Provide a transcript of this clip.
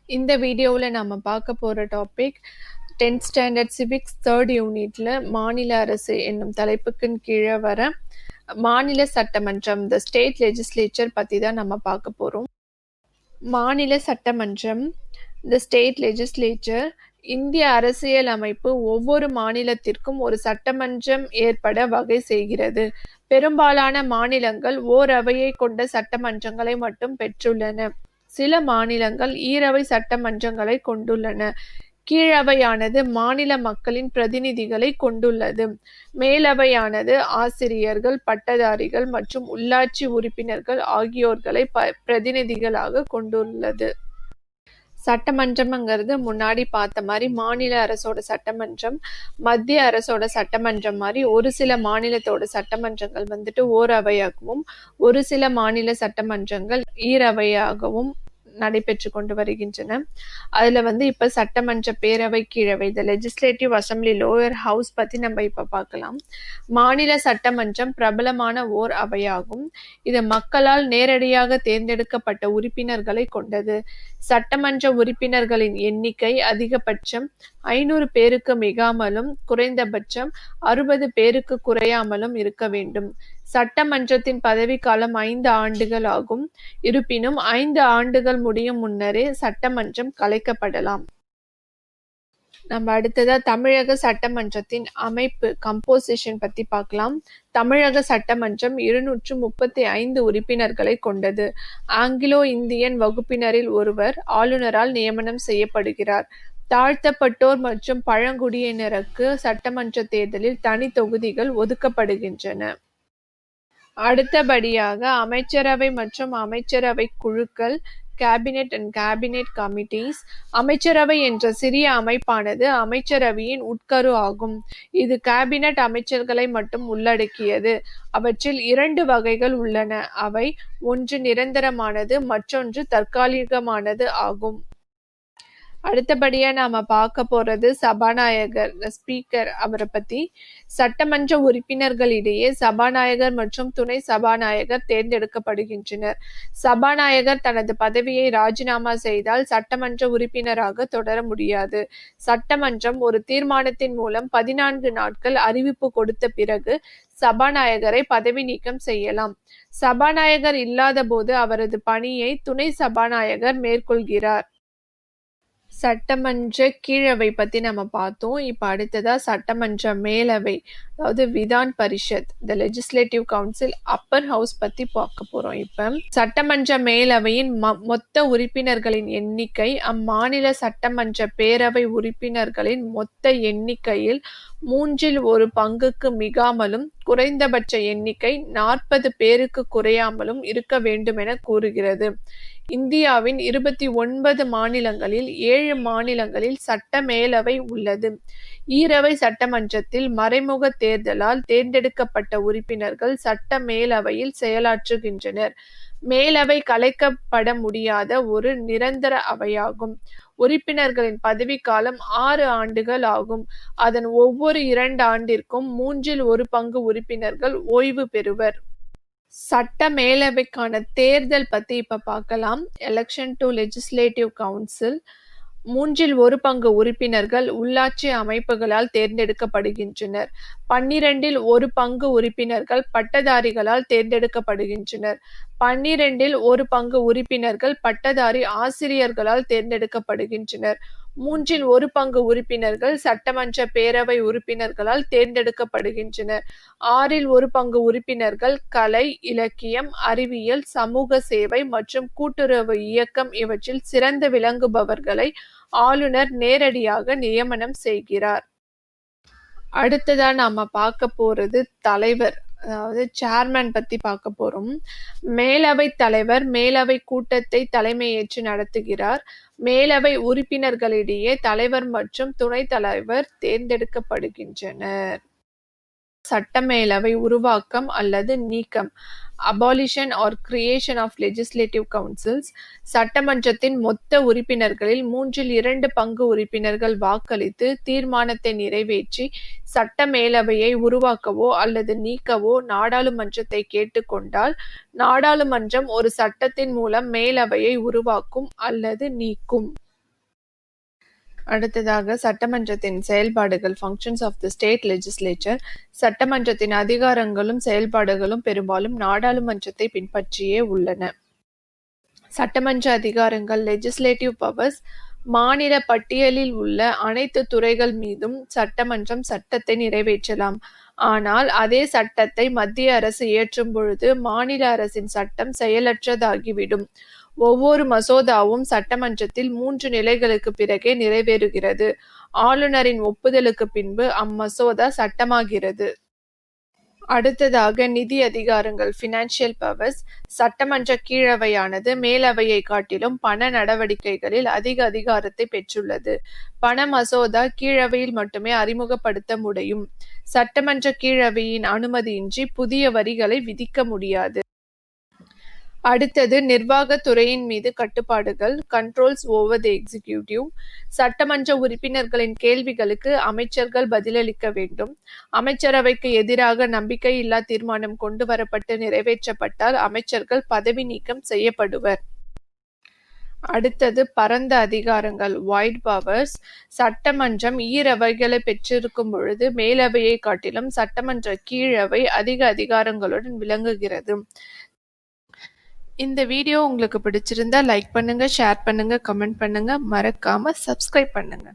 இந்த வீடியோவில் நம்ம பார்க்க போகிற topic 10th standard civics 3rd யூனிட்ல மாநில அரசு என்னும் தலைப்புக்கின் கீழே வர மாநில சட்டமன்றம் த ஸ்டேட் லெஜிஸ்லேச்சர் பற்றி தான் நம்ம பார்க்க போகிறோம். மாநில சட்டமன்றம் த ஸ்டேட் லெஜிஸ்லேச்சர் இந்திய அரசியல் அமைப்பு ஒவ்வொரு மாநிலத்திற்கும் ஒரு சட்டமன்றம் ஏற்பட வகை செய்கிறது. பெரும்பாலான மாநிலங்கள் ஓரவையை கொண்ட சட்டமன்றங்களை மட்டும் பெற்றுள்ளன. சில மாநிலங்கள் ஈரவை சட்டமன்றங்களை கொண்டுள்ளன. கீழவையானது மாநில மக்களின் பிரதிநிதிகளை கொண்டுள்ளது. மேலவையானது ஆசிரியர்கள், பட்டதாரிகள் மற்றும் உள்ளாட்சி உறுப்பினர்கள் ஆகியோர்களை பிரதிநிதிகளாக கொண்டுள்ளது. சட்டமன்றம்ங்கிறது முன்னாடி பார்த்த மாதிரி மாநில அரசோட சட்டமன்றம், மத்திய அரசோட சட்டமன்றம் மாதிரி ஒரு சில மாநிலத்தோட சட்டமன்றங்கள் ஓரவையாகவும் ஒரு சில மாநில சட்டமன்றங்கள் ஈரவையாகவும் நடைபெற்று கொண்டு வருகின்றன. அதுல இப்ப சட்டமன்ற பேரவை, கீழவை, the legislative assembly lower house பத்தி நம்ம இப்ப பார்க்கலாம். மாநில சட்டமன்றம் பிரபலமான ஓர் அவையாகும். இது மக்களால் நேரடியாக தேர்ந்தெடுக்கப்பட்ட உறுப்பினர்களை கொண்டது. சட்டமன்ற உறுப்பினர்களின் எண்ணிக்கை அதிகபட்சம் 500 பேருக்கு மிகாமலும் குறைந்தபட்சம் 60 பேருக்கு குறையாமலும் இருக்க வேண்டும். சட்டமன்றத்தின் பதவிக்காலம் 5 ஆண்டுகள் ஆகும். இருப்பினும் 5 ஆண்டுகள் முடியும் முன்னரே சட்டமன்றம் கலைக்கப்படலாம். நம்ம அடுத்ததா தமிழக சட்டமன்றத்தின் அமைப்பு, கம்போசிஷன் பத்தி பார்க்கலாம். தமிழக சட்டமன்றம் 235 உறுப்பினர்களை கொண்டது. ஆங்கிலோ இந்தியன் வகுப்பினரில் ஒருவர் ஆளுநரால் நியமனம் செய்யப்படுகிறார். தாழ்த்தப்பட்டோர் மற்றும் பழங்குடியினருக்கு சட்டமன்ற தேர்தலில் தனி தொகுதிகள் ஒதுக்கப்படுகின்றன. அடுத்தபடியாக அமைச்சரவை மற்றும் அமைச்சரவை குழுக்கள், கேபினெட் அண்ட் கேபினெட் கமிட்டிஸ். அமைச்சரவை என்ற சிறிய அமைப்பானது அமைச்சரவையின் உட்கரு ஆகும். இது கேபினெட் அமைச்சர்களை மட்டும் உள்ளடக்கியது. அவற்றில் 2 வகைகள் உள்ளன. அவை ஒன்று நிரந்தரமானது, மற்றொன்று தற்காலிகமானது ஆகும். அடுத்தபடியா நாம பார்க்க போறது சபாநாயகர், ஸ்பீக்கர், அவரை பத்தி. சட்டமன்ற உறுப்பினர்களிடையே சபாநாயகர் மற்றும் துணை சபாநாயகர் தேர்ந்தெடுக்கப்படுகின்றனர். சபாநாயகர் தனது பதவியை ராஜினாமா செய்தால் சட்டமன்ற உறுப்பினராக தொடர முடியாது. சட்டமன்றம் ஒரு தீர்மானத்தின் மூலம் 14 நாட்கள் அறிவிப்பு கொடுத்த பிறகு சபாநாயகரை பதவி நீக்கம் செய்யலாம். சபாநாயகர் இல்லாத போது அவரது பணியை துணை சபாநாயகர் மேற்கொள்கிறார். சட்டமன்ற கீழவை பத்தி நம்ம பார்த்தோம். இப்ப அடுத்ததா சட்டமன்ற மேலவை, அதாவது Vidhan Parishad, the legislative council, upper house பத்தி பார்க்க போறோம். இப்ப சட்டமன்ற மேலவையின் மொத்த உறுப்பினர்களின் எண்ணிக்கை அம்மாநில சட்டமன்ற பேரவை உறுப்பினர்களின் மொத்த எண்ணிக்கையில் 1/3 பங்குக்கு மிகாமலும் குறைந்தபட்ச எண்ணிக்கை 40 பேருக்கு குறையாமலும் இருக்க வேண்டும் என கூறுகிறது. இந்தியாவின் 29 மாநிலங்களில் 7 மாநிலங்களில் சட்ட மேலவை உள்ளது. ஈரவை சட்டமன்றத்தில் மறைமுக தேர்தலால் தேர்ந்தெடுக்கப்பட்ட உறுப்பினர்கள் சட்ட மேலவையில் செயலாற்றுகின்றனர். மேலவை கலைக்கப்பட முடியாத ஒரு நிரந்தர அவையாகும். உறுப்பினர்களின் பதவிக்காலம் 6 ஆண்டுகள் ஆகும். அதன் ஒவ்வொரு 2 ஆண்டிற்கும் 1/3 பங்கு உறுப்பினர்கள் ஓய்வு பெறுவர். சட்ட மேலவைக்கான தேர்தல் பத்தி இப்ப பார்க்கலாம். Election to legislative council. 1/3 பங்கு உறுப்பினர்கள் உள்ளாட்சி அமைப்புகளால் தேர்ந்தெடுக்கப்படுகின்றனர். 12 பங்கு உறுப்பினர்கள் பட்டதாரிகளால் தேர்ந்தெடுக்கப்படுகின்றனர். 12 பங்கு உறுப்பினர்கள் பட்டதாரி ஆசிரியர்களால் தேர்ந்தெடுக்கப்படுகின்றனர். 1/3 பங்கு உறுப்பினர்கள் சட்டமன்ற பேரவை உறுப்பினர்களால் தேர்ந்தெடுக்கப்படுகின்றனர். 1/6 பங்கு உறுப்பினர்கள் கலை, இலக்கியம், அறிவியல், சமூக சேவை மற்றும் கூட்டுறவு இயக்கம் இவற்றில் சிறந்து விளங்குபவர்களை ஆளுநர் நேரடியாக நியமனம் செய்கிறார். அடுத்ததா நாம பார்க்க போறது தலைவர், அதாவது சேர்மன் பத்தி பார்க்க போறோம். மேலவை தலைவர் மேலவை கூட்டத்தை தலைமையேற்று நடத்துகிறார். மேலவை உறுப்பினர்களிடையே தலைவர் மற்றும் துணைத் தலைவர் தேர்ந்தெடுக்கப்படுகின்றனர். சட்ட மேலவை உருவாக்கம் அல்லது நீக்கம், Abolition or creation of legislative councils. சட்டமன்றத்தின் மொத்த உறுப்பினர்களில் 2/3 பங்கு உறுப்பினர்கள் வாக்களித்து தீர்மானத்தை நிறைவேற்றி சட்ட மேலவையை உருவாக்கவோ அல்லது நீக்கவோ நாடாளுமன்றத்தை கேட்டுக்கொண்டால் நாடாளுமன்றம் ஒரு சட்டத்தின் மூலம் மேலவையை உருவாக்கும் அல்லது நீக்கும். அடுத்ததாக சட்டமன்றத்தின் செயல்பாடுகள் functions of the state legislature. சட்டமன்றத்தின் அதிகாரங்களும் செயல்பாடுகளும் பெரும்பாலும் நாடாளுமன்றத்தை பின்பற்றியே உள்ளன. சட்டமன்ற அதிகாரங்கள் லெஜிஸ்லேட்டிவ் பவர்ஸ். மாநில பட்டியலில் உள்ள அனைத்து துறைகள் மீதும் சட்டமன்றம் சட்டத்தை நிறைவேற்றலாம். ஆனால் அதே சட்டத்தை மத்திய அரசு இயற்றும் பொழுது மாநில அரசின் சட்டம் செயலற்றதாகிவிடும். ஒவ்வொரு மசோதாவும் சட்டமன்றத்தில் 3 நிலைகளுக்கு பிறகே நிறைவேறுகிறது. ஆளுநரின் ஒப்புதலுக்கு பின்பு அம்மசோதா சட்டமாகிறது. அடுத்ததாக நிதி அதிகாரங்கள் ஃபினான்ஷியல் பவர்ஸ். சட்டமன்ற கீழவையானது மேலவையை காட்டிலும் பண நடவடிக்கைகளில் அதிக அதிகாரத்தை பெற்றுள்ளது. பண மசோதா கீழவையில் மட்டுமே அறிமுகப்படுத்த முடியும். சட்டமன்ற கீழவையின் அனுமதியின்றி புதிய வரிகளை விதிக்க முடியாது. அடுத்தது நிர்வாகத்துறையின் மீது கட்டுப்பாடுகள் கண்ட்ரோல்ஸ் ஓவர் தி எக்ஸிகியூட்டிவ். சட்டமன்ற உறுப்பினர்களின் கேள்விகளுக்கு அமைச்சர்கள் பதிலளிக்க வேண்டும். அமைச்சரவைக்கு எதிராக நம்பிக்கையில்லா தீர்மானம் கொண்டு வரப்பட்டு நிறைவேற்றப்பட்டால் அமைச்சர்கள் பதவி நீக்கம் செய்யப்படுவர். அடுத்தது பரந்த அதிகாரங்கள் வைட் பவர்ஸ். சட்டமன்றம் ஈரவைகளை பெற்றிருக்கும் பொழுது மேலவையை காட்டிலும் சட்டமன்ற கீழவை அதிக அதிகாரங்களுடன் விளங்குகிறது. இந்த வீடியோ உங்களுக்கு பிடிச்சிருந்தா லைக் பண்ணுங்க, ஷேர் பண்ணுங்க, கமெண்ட் பண்ணுங்க, மறக்காம சப்ஸ்கிரைப் பண்ணுங்க.